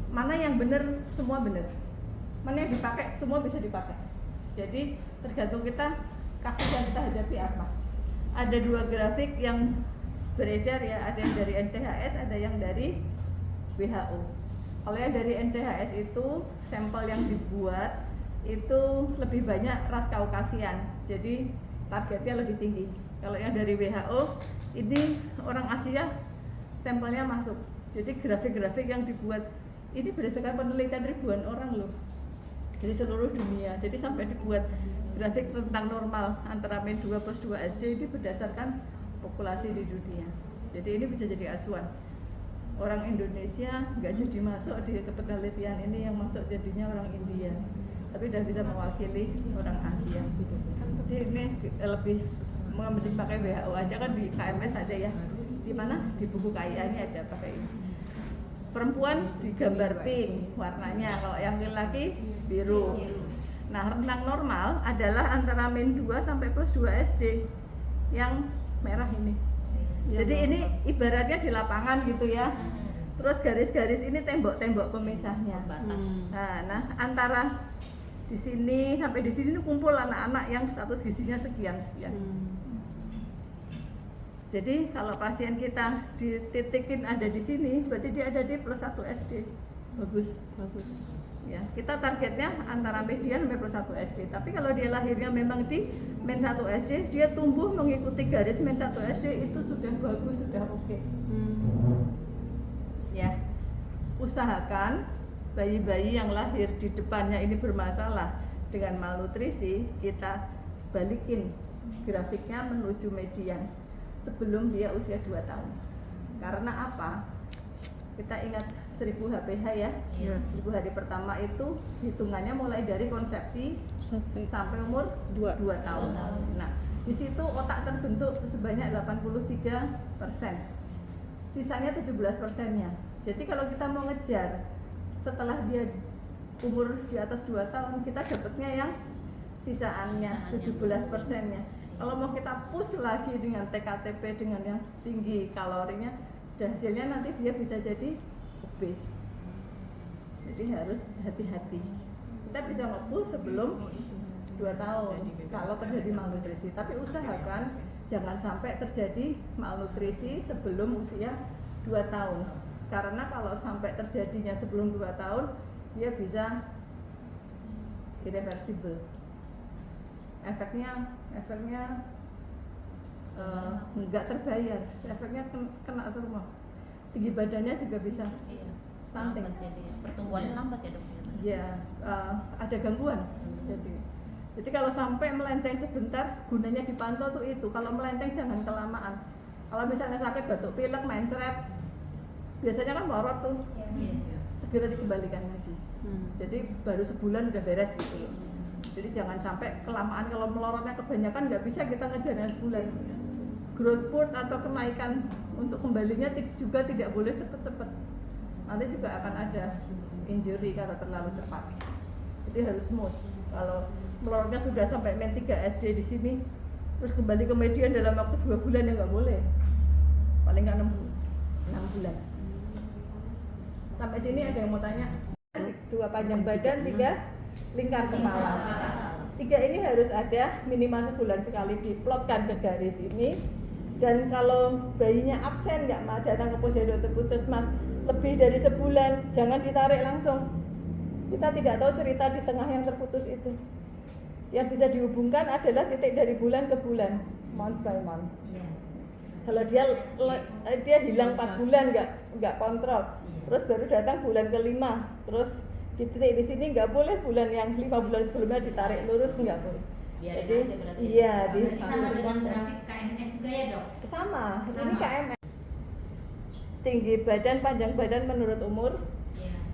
mana yang benar, semua benar. Mana yang dipakai, semua bisa dipakai. Jadi tergantung kita kasus yang kita hadapi apa. Ada 2 grafik yang beredar ya, ada yang dari NCHS, ada yang dari WHO. Kalau yang dari NCHS itu sampel yang dibuat itu lebih banyak ras Kaukasian, jadi targetnya lebih tinggi. Kalau yang dari WHO ini orang Asia sampelnya masuk. Jadi grafik-grafik yang dibuat ini berdasarkan penelitian ribuan orang loh dari seluruh dunia. Jadi sampai dibuat grafik tentang normal antara min 2 plus 2 SD ini berdasarkan populasi di dunia. Jadi ini bisa jadi acuan. Orang Indonesia nggak jadi masuk di penelitian ini, yang masuk jadinya orang India. Tapi udah bisa mewakili orang Asia. Jadi ini lebih mending pakai WHO aja, kan di KMS ada ya. Di mana? Di buku KIA ini ada pakai ini. Perempuan digambar pink warnanya, kalau yang laki biru. Nah, rentang normal adalah antara min 2 sampai plus 2 SD yang merah ini. Jadi ini ibaratnya di lapangan gitu ya. Terus garis-garis ini tembok-tembok pemisahnya. Nah, antara di sini sampai di sini kumpul anak-anak yang status gizinya sekian-sekian. Jadi kalau pasien kita dititikin ada di sini, berarti dia ada di plus 1 SD. Bagus. Ya, kita targetnya antara median sampai plus 1 SD. Tapi kalau dia lahirnya memang di min 1 SD, dia tumbuh mengikuti garis min 1 SD, itu sudah bagus, sudah oke. Ya, usahakan bayi-bayi yang lahir di depannya ini bermasalah dengan malnutrisi, kita balikin grafiknya menuju median sebelum dia usia 2 tahun. Karena apa? Kita ingat 1000 HPH ya. 1000 hari pertama itu hitungannya mulai dari konsepsi sampai umur 2 tahun. Nah, di situ otak terbentuk sebanyak 83%. Sisanya 17%-nya. Jadi kalau kita mau ngejar setelah dia umur di atas 2 tahun, kita dapatnya yang sisaannya 17%-nya. Kalau mau kita push lagi dengan TKTP dengan yang tinggi kalorinya, dan hasilnya nanti dia bisa jadi obes. Jadi harus hati-hati. Kita bisa nge-push sebelum 2 tahun kalau terjadi malnutrisi. Tapi usahakan jangan sampai terjadi malnutrisi sebelum usia 2 tahun. Karena kalau sampai terjadinya sebelum 2 tahun, dia bisa irreversible. Efeknya nggak terbayar, efeknya kena semua. Tinggi badannya juga bisa stunting. Pertumbuhannya lambat ya dok? Ya, ada gangguan. Jadi kalau sampai melenceng sebentar, gunanya dipantau tuh itu. Kalau melenceng jangan kelamaan. Kalau misalnya sakit batuk pilek, mencret, biasanya kan melorot tuh, segera dikembalikan lagi. Jadi baru sebulan udah beres gitu loh. Jadi jangan sampai kelamaan, kalau melorotnya kebanyakan nggak bisa kita ngejar dengan sebulan. Growth spurt atau kenaikan untuk kembalinya juga tidak boleh cepet-cepet. Nanti juga akan ada injury kalau terlalu cepat. Jadi harus smooth. Kalau melorotnya sudah sampai min 3 SD di sini, terus kembali ke median dalam waktu 2 bulan ya nggak boleh. Paling nggak 6 bulan. Sampai sini ada yang mau tanya? 2 panjang badan, 3 lingkar kepala. 3 ini harus ada minimal sebulan sekali, diplotkan ke garis ini. Dan kalau bayinya absen nggak mau datang ke posyandu atau puskesmas lebih dari sebulan, jangan ditarik langsung. Kita tidak tahu cerita di tengah yang terputus itu. Yang bisa dihubungkan adalah titik dari bulan ke bulan, month by month. Kalau dia hilang 4 bulan nggak kontrol, terus baru datang bulan ke-5, terus di titik di sini nggak boleh bulan yang 5 bulan sebelumnya ditarik lurus, nggak boleh. Biarin Jadi aja berarti. iya, Sama dengan grafik KMS juga ya dok? sama. Ini KMS. Tinggi badan, panjang badan menurut umur,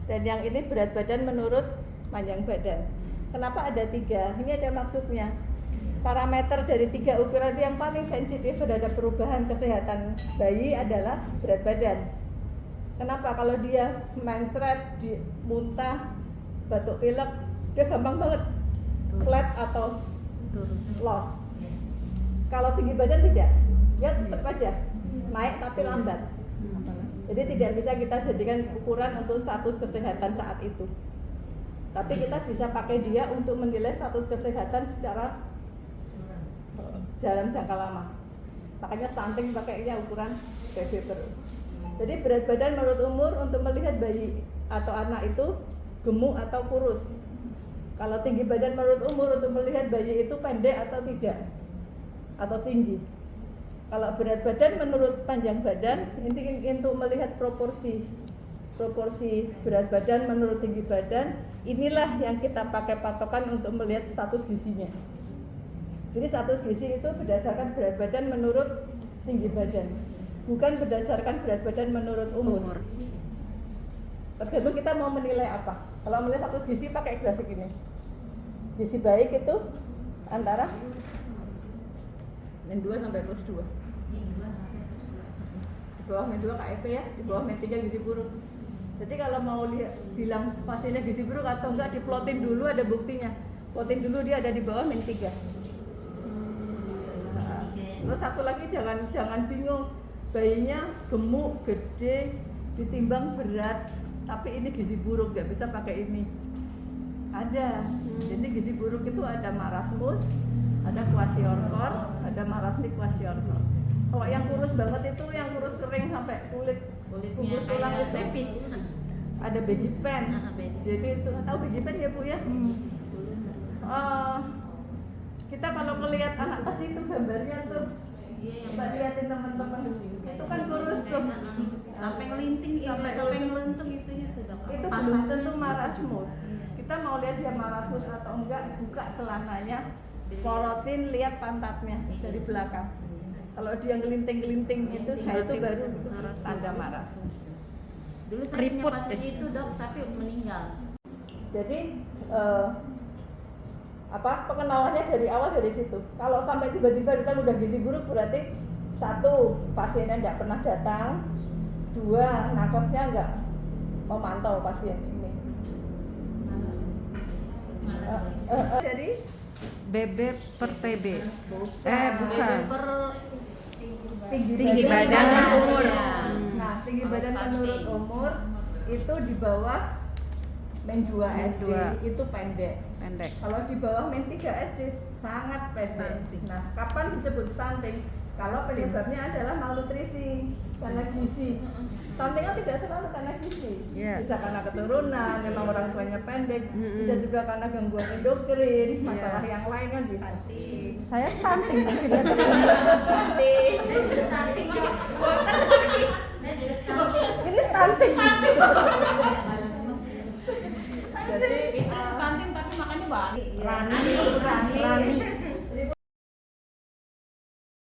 dan yang ini berat badan menurut panjang badan. Kenapa ada 3? Ini ada maksudnya. Parameter dari 3 ukuran yang paling sensitif terhadap perubahan kesehatan bayi adalah berat badan. Kenapa? Kalau dia mencret, muntah, batuk pilek, dia gampang banget flat atau loss. Kalau tinggi badan tidak, dia tetap aja naik tapi lambat. Jadi tidak bisa kita jadikan ukuran untuk status kesehatan saat itu. Tapi kita bisa pakai dia untuk menilai status kesehatan secara dalam jangka lama. Makanya stunting pakainya ukuran PB per. Jadi berat badan menurut umur untuk melihat bayi atau anak itu gemuk atau kurus. Kalau tinggi badan menurut umur untuk melihat bayi itu pendek atau tidak, atau tinggi. Kalau berat badan menurut panjang badan, ini untuk melihat proporsi berat badan menurut tinggi badan. Inilah yang kita pakai patokan untuk melihat status gizinya. Jadi status gizi itu berdasarkan berat badan menurut tinggi badan, bukan berdasarkan berat badan menurut umur. Tergantung kita mau menilai apa. Kalau melihat status gizi pakai grafik ini. Gizi baik itu antara min 2 sampai plus 2. Di bawah min 2 KEP ya, di bawah min 3 gizi buruk. Jadi kalau mau bilang pasiennya gizi buruk atau enggak, diplotin dulu, ada buktinya. Plotin dulu dia ada di bawah min 3. Terus satu lagi jangan bingung, bayinya gemuk, gede, ditimbang berat, tapi ini gizi buruk, nggak bisa pakai ini. Ada. Jadi gizi buruk itu ada marasmus, ada kwashiorkor, ada marasmi kwashiorkor. Kalau yang kurus banget itu yang kurus kering sampai Kulitnya bungkus tulang kayak itu lepis. ada baby pen. Jadi itu tahu baby pen ya Bu ya? Kita kalau melihat anak tadi itu gambarnya tuh, Mbak liatin teman-teman, itu kan kurus tuh, Sampai ngelinting, sampai ngelentung itu Dok. itu belum tentu marasmus. Kita mau lihat dia marasmus atau enggak, buka celananya, porotin, lihat pantatnya dari belakang. Kalau dia ngelinting-gelinting itu, nah itu baru tanda marasmus. Dulu saya punya pasien itu Dok, tapi meninggal. Jadi pengenalannya dari awal dari situ. Kalau sampai tiba-tiba kita udah gizi buruk, berarti 1, pasiennya nggak pernah datang, 2, nakesnya nggak memantau pasien ini. Jadi BB per TB. bukan. Bukan. Per Tinggi badan dan umur. Nah, tinggi badan menurut umur itu di bawah min 2 SD itu pendek. Kalau di bawah min 3 SD sangat pendek. Nah, kapan disebut stunting? Kalau penyebabnya adalah malnutrisi karena gizi. Stunting kan tidak selalu karena gizi. Bisa karena keturunan, memang orang tuanya pendek, bisa juga karena gangguan endokrin, masalah yang lain kan bisa. Saya stunting. Saya juga stunting. Ini stunting. Jadi Itu stunting tapi makannya banyak. Rani.